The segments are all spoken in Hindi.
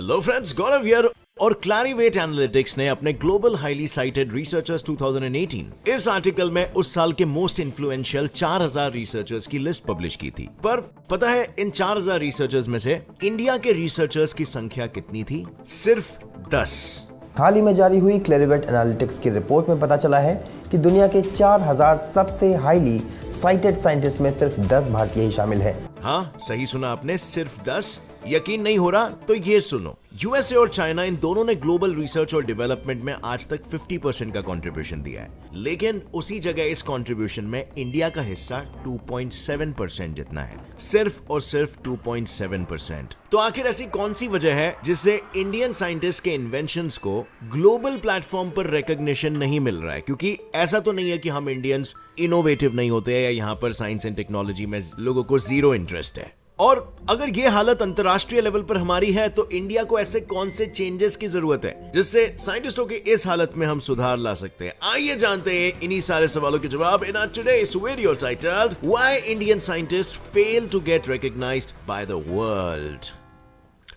Hello friends, Gaurav here. और क्लैरिवेट एनालिटिक्स ने अपने ग्लोबल हाईली साइटेड रिसर्चर्स 2018 इस आर्टिकल में उस साल के मोस्ट इन्फ्लुएंशियल 4000 रिसर्चर्स की लिस्ट पब्लिश की थी। पर पता है इन 4000 रिसर्चर्स में से इंडिया के रिसर्चर्स की संख्या कितनी थी? सिर्फ 10। हाल ही में जारी हुई क्लैरिवेट एनालिटिक्स की रिपोर्ट में पता चला है कि दुनिया के 4000 सबसे हाईली साइटेड साइंटिस्ट में सिर्फ 10 भारतीय ही शामिल हैं। हाँ, सही सुना आपने, सिर्फ 10। यकीन नहीं हो रहा तो ये सुनो, यूएसए और चाइना इन दोनों ने ग्लोबल रिसर्च और डेवलपमेंट में आज तक 50% का कंट्रीब्यूशन दिया है, लेकिन उसी जगह इस कंट्रीब्यूशन में इंडिया का हिस्सा 2.7% जितना है। सिर्फ और सिर्फ 2.7%। तो आखिर ऐसी कौन सी वजह है जिससे इंडियन साइंटिस्ट के इन्वेंशंस को ग्लोबल प्लेटफॉर्म पर रिकॉग्निशन नहीं मिल रहा है? क्योंकि ऐसा तो नहीं है कि हम इंडियंस इनोवेटिव नहीं होते या यहाँ पर साइंस एंड टेक्नोलॉजी में लोगों को जीरो इंटरेस्ट है। और अगर ये हालत अंतरराष्ट्रीय लेवल पर हमारी है तो इंडिया को ऐसे कौन से चेंजेस की जरूरत है जिससे साइंटिस्टों की इस हालत में हम सुधार ला सकते हैं? आइए जानते हैं इन्हीं सारे सवालों के जवाब in today's video titled why Indian scientist fail to get recognised by the world.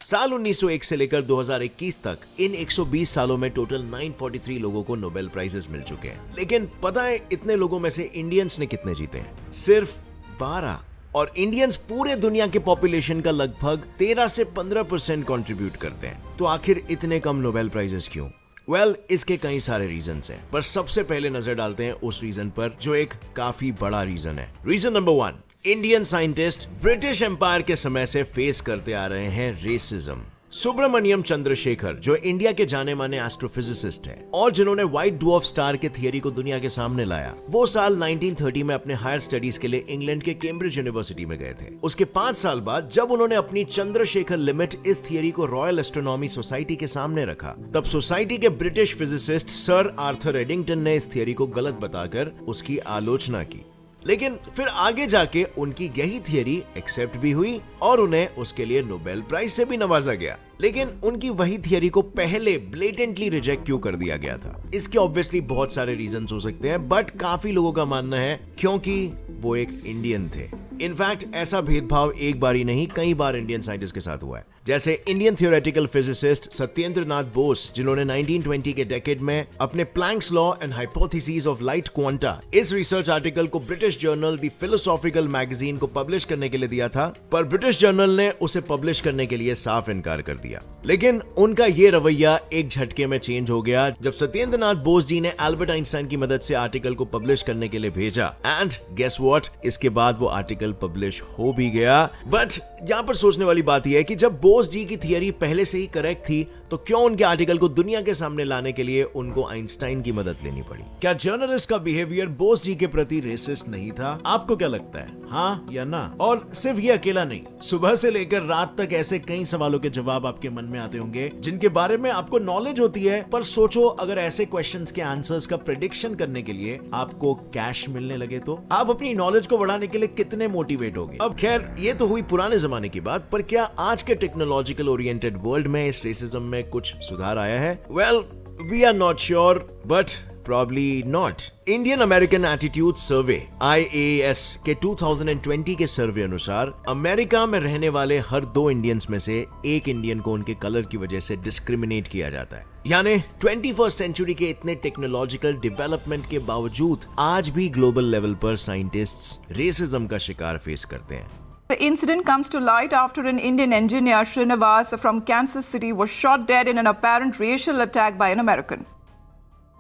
साल 1901 से लेकर 2021 तक इन 120 सालों में टोटल 943 लोगों को नोबेल प्राइजेस मिल चुके हैं, लेकिन पता है इतने लोगों में से इंडियंस ने कितने जीते हैं? सिर्फ 12। और इंडियंस पूरे दुनिया के पॉपुलेशन का लगभग 13 से 15% कंट्रीब्यूट करते हैं। तो आखिर इतने कम नोबेल प्राइजेस क्यों? वेल, इसके कई सारे रीजंस हैं, पर सबसे पहले नजर डालते हैं उस रीजन पर जो एक काफी बड़ा रीजन है। Region number 1, Indian scientist British empire के समय से फेस करते आ रहे हैं रेसिज्म। सुब्रमण्यम चंद्रशेखर, जो इंडिया के जाने माने एस्ट्रोफिजिसिस्ट हैं और जिन्होंने व्हाइट ड्वार्फ स्टार के थियरी को दुनिया के सामने लाया, वो साल 1930 में अपने हायर स्टडीज के लिए इंग्लैंड के कैम्ब्रिज यूनिवर्सिटी में गए थे। उसके 5 साल बाद जब उन्होंने अपनी चंद्रशेखर लिमिट इस थियरी को रॉयल एस्ट्रोनॉमी सोसाइटी के सामने रखा, तब सोसाइटी के British physicist sir Arthur Eddington ने इस थियरी को गलत बताकर उसकी आलोचना की। लेकिन फिर आगे जाके उनकी यही थियरी एक्सेप्ट भी हुई और उन्हें उसके लिए नोबेल प्राइज से भी नवाजा गया। लेकिन उनकी वही थियरी को पहले ब्लेटेंटली रिजेक्ट क्यों कर दिया गया था? इसके ऑब्वियसली बहुत सारे रीजंस हो सकते हैं, बट काफी लोगों का मानना है क्योंकि वो एक इंडियन थे। इनफैक्ट ऐसा भेदभाव एक बार ही नहीं, कई बार इंडियन साइंटिस्ट के साथ हुआ है। जैसे Indian theoretical physicist Satyendra Nath Bose, जिन्होंने 1920 के डेकेड में अपने planks law and hypothesis of light quanta इस रिसर्च आर्टिकल को British journal the philosophical magazine को पब्लिश करने के लिए दिया था, पर ब्रिटिश जर्नल ने उसे पब्लिश करने के लिए साफ इनकार कर दिया। लेकिन उनका ये रवैया एक झटके में चेंज हो गया जब सत्येंद्र नाथ बोस जी ने एल्बर्ट आइंस्टाइन की मदद से आर्टिकल को पब्लिश करने के लिए भेजा। एंड गेस व्हाट, इसके बाद वो आर्टिकल पब्लिश हो भी गया। बट यहाँ पर सोचने वाली बात यह है कि जब बोस जी की थियरी पहले से ही करेक्ट थी तो क्यों उनके आर्टिकल को दुनिया के सामने लाने के लिए उनको आइंस्टाइन की मदद लेनी पड़ी? क्या जर्नलिस्ट का बिहेवियर बोस जी के प्रति रेसिस्ट नहीं था? आपको क्या लगता है, हाँ या ना? और सिर्फ ये अकेला नहीं, सुबह से लेकर रात तक ऐसे कई सवालों के जवाब आपके मन में आते होंगे जिनके बारे में आपको नॉलेज होती है, पर सोचो अगर ऐसे क्वेश्चंस के आंसर्स का प्रेडिक्शन करने के लिए आपको कैश मिलने लगे तो आप अपनी नॉलेज को बढ़ाने के लिए कितने मोटिवेट होगे? अब खैर, ये तो हुई पुराने जमाने की बात, पर क्या आज के टेक्नोलॉजिकल ओरिएंटेड वर्ल्ड में इस रेसिज्म में कुछ सुधार आया है? Well, we are not sure, but probably not. Indian American attitude survey IAS के 2020 के सर्वे अनुसार अमेरिका में रहने वाले हर 2 इंडियंस में से एक इंडियन को उनके कलर की वजह से डिस्क्रिमिनेट किया जाता है। यानी 21st सेंचुरी के इतने टेक्नोलॉजिकल डेवलपमेंट के बावजूद आज भी ग्लोबल लेवल पर साइंटिस्ट्स रेसिज्म का शिकार फेस करते हैं। The incident comes to light after an Indian engineer, Srinivas from Kansas City, was shot dead in an apparent racial attack by an American.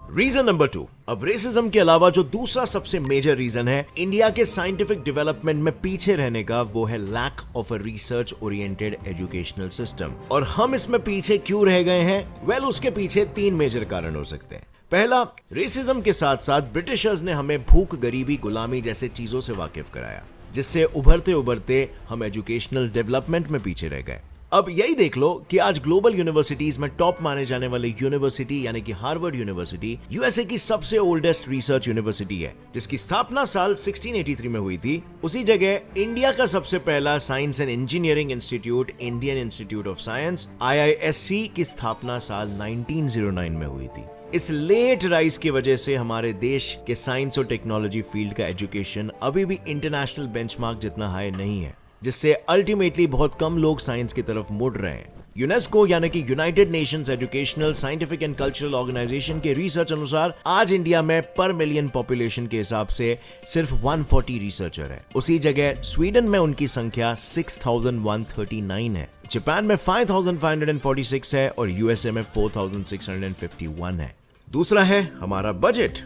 Region number 2, अब रेसिज्म के अलावा जो दूसरा सबसे मेजर रीजन है इंडिया के साइंटिफिक डेवलपमेंट में पीछे रहने का, वो है lack of a research oriented educational system. और हम इसमें पीछे क्यों रह गए हैं? वेल, उसके पीछे 3 मेजर कारण हो सकते हैं। पहला, रेसिज्म के साथ साथ ब्रिटिशर्स ने हमें भूख, गरीबी, गुलामी जैसे चीजों से वाकिफ कराया, जिससे उभरते उभरते हम एजुकेशनल डेवलपमेंट में पीछे रह गए। अब यही देख लो कि आज ग्लोबल यूनिवर्सिटीज में टॉप माने जाने वाले यूनिवर्सिटी यानी कि हार्वर्ड यूनिवर्सिटी यूएसए की सबसे ओल्डेस्ट रिसर्च यूनिवर्सिटी है, जिसकी स्थापना साल 1683 में हुई थी। उसी जगह इंडिया का सबसे पहला science and engineering institute, Indian institute of science IISc की स्थापना साल 1909 में हुई थी। इस लेट राइज की वजह से हमारे देश के साइंस और टेक्नोलॉजी फील्ड का एजुकेशन अभी भी इंटरनेशनल बेंचमार्क जितना हाई नहीं है, जिससे अल्टीमेटली बहुत कम लोग साइंस की तरफ मुड़ रहे हैं। यूनेस्को यानी कि United Nations educational scientific and cultural organization के रिसर्च अनुसार आज इंडिया में पर मिलियन पॉपुलेशन के हिसाब से सिर्फ 140 रिसर्चर है। उसी जगह स्वीडन में उनकी संख्या 6139 है, जापान में 5546 है और यूएसए में 4651 है। दूसरा है हमारा बजट।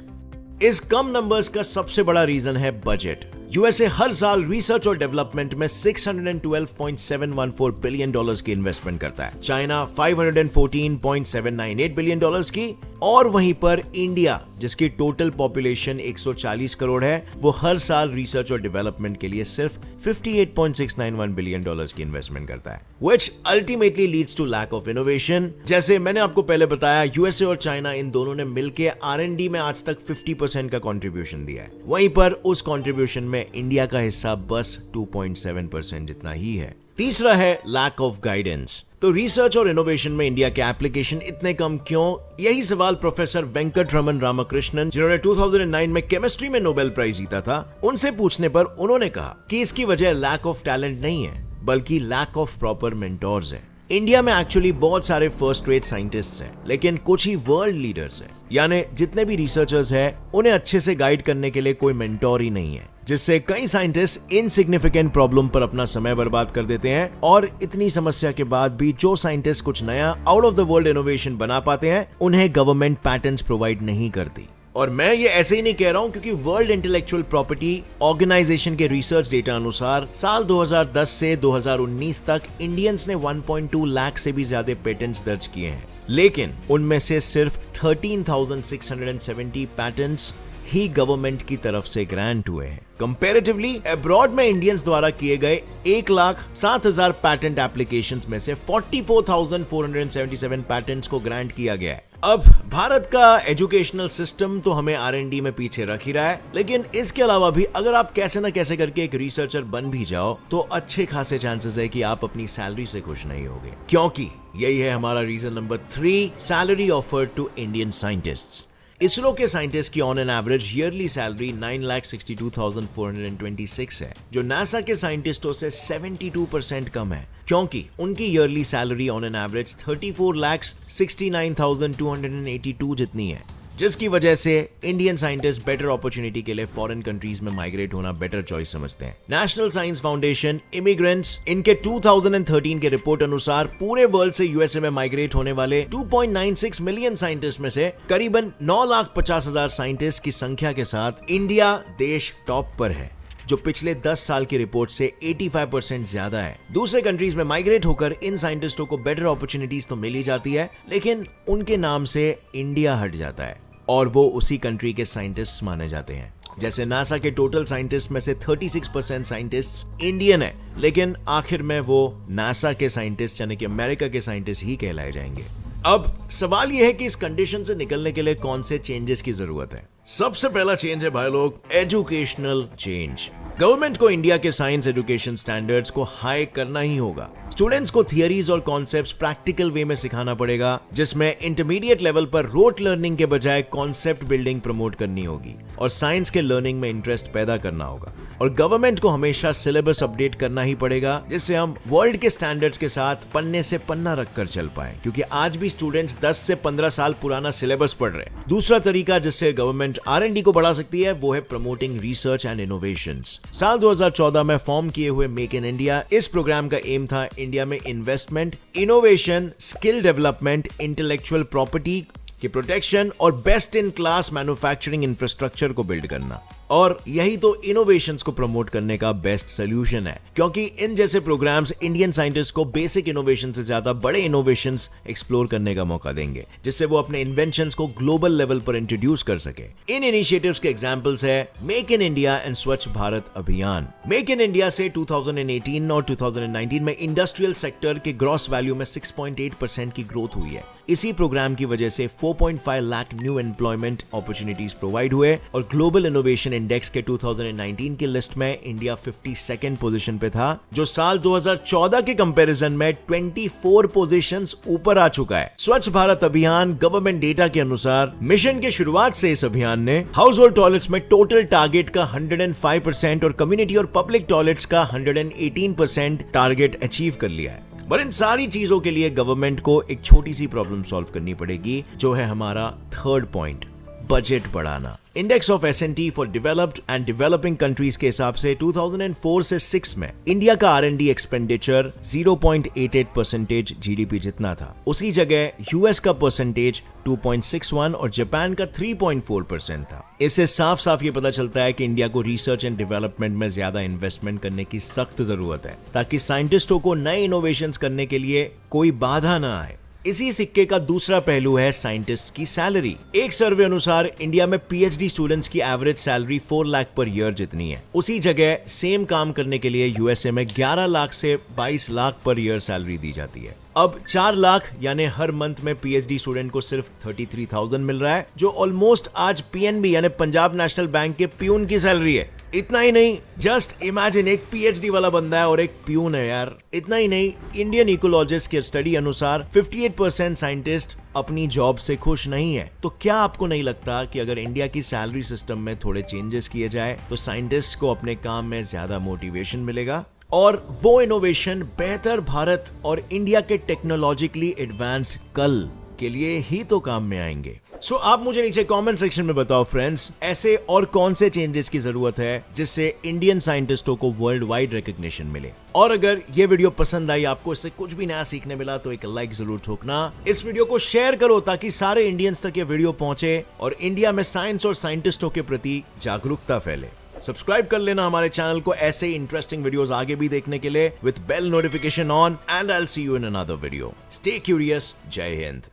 इस कम नंबर्स का सबसे बड़ा रीजन है बजट। यूएसए हर साल रिसर्च और डेवलपमेंट में $612.714 बिलियन की इन्वेस्टमेंट करता है, चाइना $514.798 बिलियन की, और वहीं पर इंडिया जिसकी टोटल पॉपुलेशन 140 करोड़ है, वो हर साल रिसर्च और डेवलपमेंट के लिए सिर्फ $58.691 बिलियन की इन्वेस्टमेंट करता है, which ultimately leads to lack of innovation। जैसे मैंने आपको पहले बताया, यूएसए और चाइना इन दोनों ने मिलकर R&D में आज तक 50% का कंट्रीब्यूशन दिया है, वहीं पर उस कंट्रीब्यूशन में इंडिया का हिस्सा बस 2.7% जितना ही है। तीसरा है लैक ऑफ गाइडेंस। तो रिसर्च और इनोवेशन में इंडिया के एप्लीकेशन इतने कम क्यों? यही सवाल प्रोफेसर वेंकटरमन रामकृष्णन, जिन्होंने 2009 में केमिस्ट्री में नोबेल प्राइज जीता था, उनसे पूछने पर उन्होंने कहा कि इसकी वजह लैक ऑफ टैलेंट नहीं है बल्कि लैक ऑफ प्रॉपर मेंटोर्स है। इंडिया में एक्चुअली बहुत सारे फर्स्ट रेट साइंटिस्ट्स हैं, लेकिन कुछ ही वर्ल्ड लीडर्स हैं, यानी जितने भी रिसर्चर्स हैं उन्हें अच्छे से गाइड करने के लिए कोई मेंटोर ही नहीं है, जिससे कई साइंटिस्ट इनसिग्निफिकेंट प्रॉब्लम पर अपना समय बर्बाद कर देते हैं। और इतनी समस्या के बाद भी जो साइंटिस्ट कुछ नया out of the world innovation बना पाते हैं, उन्हें गवर्नमेंट पैटेंट्स प्रोवाइड नहीं करती। और मैं ये ऐसे ही नहीं कह रहा हूं, क्योंकि वर्ल्ड इंटेलेक्चुअल प्रॉपर्टी ऑर्गेनाइजेशन के रिसर्च डेटा अनुसार साल 2010 से 2019 तक इंडियंस ने 1.2 लाख से भी ज्यादा पेटेंट्स दर्ज किए हैं, लेकिन उनमें से सिर्फ 13,670 पैटेंट्स ही गवर्नमेंट की तरफ से ग्रांट हुए हैं। कंपैरेटिवली अब्रॉड में इंडियंस द्वारा किए गए 1,07,000 पैटेंट एप्लीकेशंस में से 44,477 पैटेंट्स को ग्रांट किया गया है। अब भारत का एजुकेशनल सिस्टम तो हमें R&D में पीछे रख ही रहा है, लेकिन इसके अलावा भी अगर आप कैसे ना कैसे करके एक रिसर्चर बन भी जाओ तो अच्छे खासे चांसेस है कि आप अपनी सैलरी से खुश नहीं होगे, क्योंकि यही है हमारा region number 3, salary offered to Indian scientists. ISRO के साइंटिस्ट की on an average yearly salary 9,62,426 है, जो नासा के साइंटिस्टों से 72% कम है, क्योंकि उनकी yearly salary on an average 34,69,282 जितनी है, जिसकी वजह से इंडियन साइंटिस्ट बेटर अपॉर्चुनिटी के लिए फॉरेन कंट्रीज में माइग्रेट होना बेटर चॉइस समझते हैं। नेशनल साइंस फाउंडेशन इमिग्रेंट्स इनके 2013 के रिपोर्ट अनुसार पूरे वर्ल्ड से यूएसए में माइग्रेट होने वाले 2.96 मिलियन साइंटिस्ट में से करीबन 9,50,000 साइंटिस्ट की संख्या के साथ इंडिया देश टॉप पर है, जो पिछले 10 साल की रिपोर्ट से 85% ज्यादा है। दूसरे कंट्रीज में माइग्रेट होकर इन साइंटिस्टों को बेटर अपॉर्चुनिटीज तो मिल ही जाती है, लेकिन उनके नाम से इंडिया हट जाता है और वो उसी कंट्री के साइंटिस्ट माने जाते हैं। जैसे नासा के टोटल साइंटिस्ट में से 36% साइंटिस्ट इंडियन है, लेकिन आखिर में वो नासा के साइंटिस्ट यानी कि अमेरिका के साइंटिस्ट ही कहलाए जाएंगे। अब सवाल यह है कि इस कंडीशन से निकलने के लिए कौन से चेंजेस की जरूरत है। सबसे पहला चेंज है भाई लोग, एजुकेशनल चेंज। गवर्नमेंट को इंडिया के साइंस एजुकेशन स्टैंडर्ड्स को हाई करना ही होगा। स्टूडेंट्स को थियरीज और कॉन्सेप्ट्स प्रैक्टिकल वे में सिखाना पड़ेगा, जिसमें इंटरमीडिएट लेवल पर रोट लर्निंग के बजाय कॉन्सेप्ट बिल्डिंग प्रमोट करनी होगी और साइंस के लर्निंग में इंटरेस्ट पैदा करना होगा। और गवर्नमेंट को हमेशा सिलेबस अपडेट करना ही पड़ेगा, जिससे हम वर्ल्ड के स्टैंडर्ड्स के साथ पन्ने से पन्ना रखकर चल पाए, क्योंकि आज भी स्टूडेंट्स 10 से 15 साल पुराना सिलेबस पढ़ रहे हैं। दूसरा तरीका जिससे गवर्नमेंट R&D को बढ़ा सकती है वो है प्रमोटिंग रिसर्च एंड इनोवेशंस। साल 2014 में फॉर्म किए हुए मेक इन इंडिया, इस प्रोग्राम का एम था इंडिया में investment, innovation, skill development, intellectual property की प्रोटेक्शन और best in class manufacturing infrastructure को बिल्ड करना। और यही तो इनोवेशंस को प्रमोट करने का बेस्ट सोल्यूशन है, क्योंकि इन जैसे प्रोग्राम्स इंडियन साइंटिस्ट को बेसिक इनोवेशन से ज्यादा बड़े इनोवेशंस एक्सप्लोर करने का मौका देंगे, जिससे वो अपने इन्वेंशंस को ग्लोबल लेवल पर इंट्रोड्यूस कर सके। इन इनिशिएटिव्स के एग्जांपल्स है मेक इन इंडिया एंड स्वच्छ भारत अभियान। मेक इन इंडिया से 2018 और 2019 में इंडस्ट्रियल सेक्टर के ग्रॉस वैल्यू में 6.8% की ग्रोथ हुई है। इसी प्रोग्राम की वजह से 4.5 lakh new employment opportunities provide हुए और ग्लोबल इनोवेशन इंडेक्स के 2019 की लिस्ट में इंडिया 52nd पोजीशन पे था, जो साल 2014 के कंपैरिजन में 24 पोजीशंस ऊपर आ चुका है। स्वच्छ भारत अभियान गवर्नमेंट डेटा के अनुसार मिशन के शुरुआत से इस अभियान ने हाउस होल्ड टॉयलेट्स में टोटल टारगेट का 105% और कम्युनिटी और पब्लिक टॉयलेट्स का 118% टारगेट अचीव कर लिया है। पर इन सारी चीजों के लिए गवर्नमेंट को एक छोटी सी प्रॉब्लम सॉल्व करनी पड़ेगी, जो है हमारा थर्ड पॉइंट, बजट बढ़ाना। Index of S&T for developed and developing countries के हिसाब से 2004 से 6 में इंडिया का R&D एक्सपेंडिचर 0.88% GDP जितना था। उसी जगह यूएस का परसेंटेज 2.61 और जापान का 3.4% था। इससे साफ साफ ये पता चलता है कि इंडिया को रिसर्च एंड डेवलपमेंट में ज्यादा इन्वेस्टमेंट करने की सख्त जरूरत है, ताकि साइंटिस्टों को नए इनोवेशंस करने के लिए कोई बाधा ना आए। इसी सिक्के का दूसरा पहलू है साइंटिस्ट की सैलरी। एक सर्वे अनुसार इंडिया में PhD स्टूडेंट्स की average salary 4 lakh per year जितनी है। उसी जगह सेम काम करने के लिए यूएसए में 11 लाख से 22 लाख पर ईयर सैलरी दी जाती है। अब 4 लाख यानी हर मंथ में PhD स्टूडेंट को सिर्फ 33,000 मिल रहा है, जो ऑलमोस्ट आज PNB यानी पंजाब नेशनल बैंक के प्यून की सैलरी है। इतना ही नहीं, जस्ट इमेजिन एक PhD वाला बंदा है और एक प्यून है यार। इतना ही नहीं, इंडियन इकोलॉजिस्ट के स्टडी अनुसार 58% साइंटिस्ट अपनी जॉब से खुश नहीं है। तो क्या आपको नहीं लगता कि अगर इंडिया की सैलरी सिस्टम में थोड़े चेंजेस किए जाए तो साइंटिस्ट को अपने काम में ज्यादा मोटिवेशन मिलेगा और वो इनोवेशन बेहतर भारत और इंडिया के टेक्नोलॉजिकली एडवांस्ड कल के लिए ही तो काम में आएंगे। सो आप मुझे नीचे कमेंट सेक्शन में बताओ फ्रेंड्स, ऐसे और कौन से चेंजेस की जरूरत है जिससे इंडियन साइंटिस्टों को वर्ल्ड वाइड रिकॉग्निशन मिले। और अगर ये वीडियो पसंद आई, आपको इससे कुछ भी नया सीखने मिला, तो एक लाइक जरूर ठोकना। इस वीडियो को शेयर करो ताकि सारे इंडियंस तक ये वीडियो पहुंचे और इंडिया में साइंस और साइंटिस्टों के प्रति जागरूकता फैले। सब्सक्राइब कर लेना हमारे चैनल को ऐसे ही इंटरेस्टिंग वीडियोस आगे भी देखने के लिए, with bell notification on, and I will see you in another video. Stay curious. जय हिंद।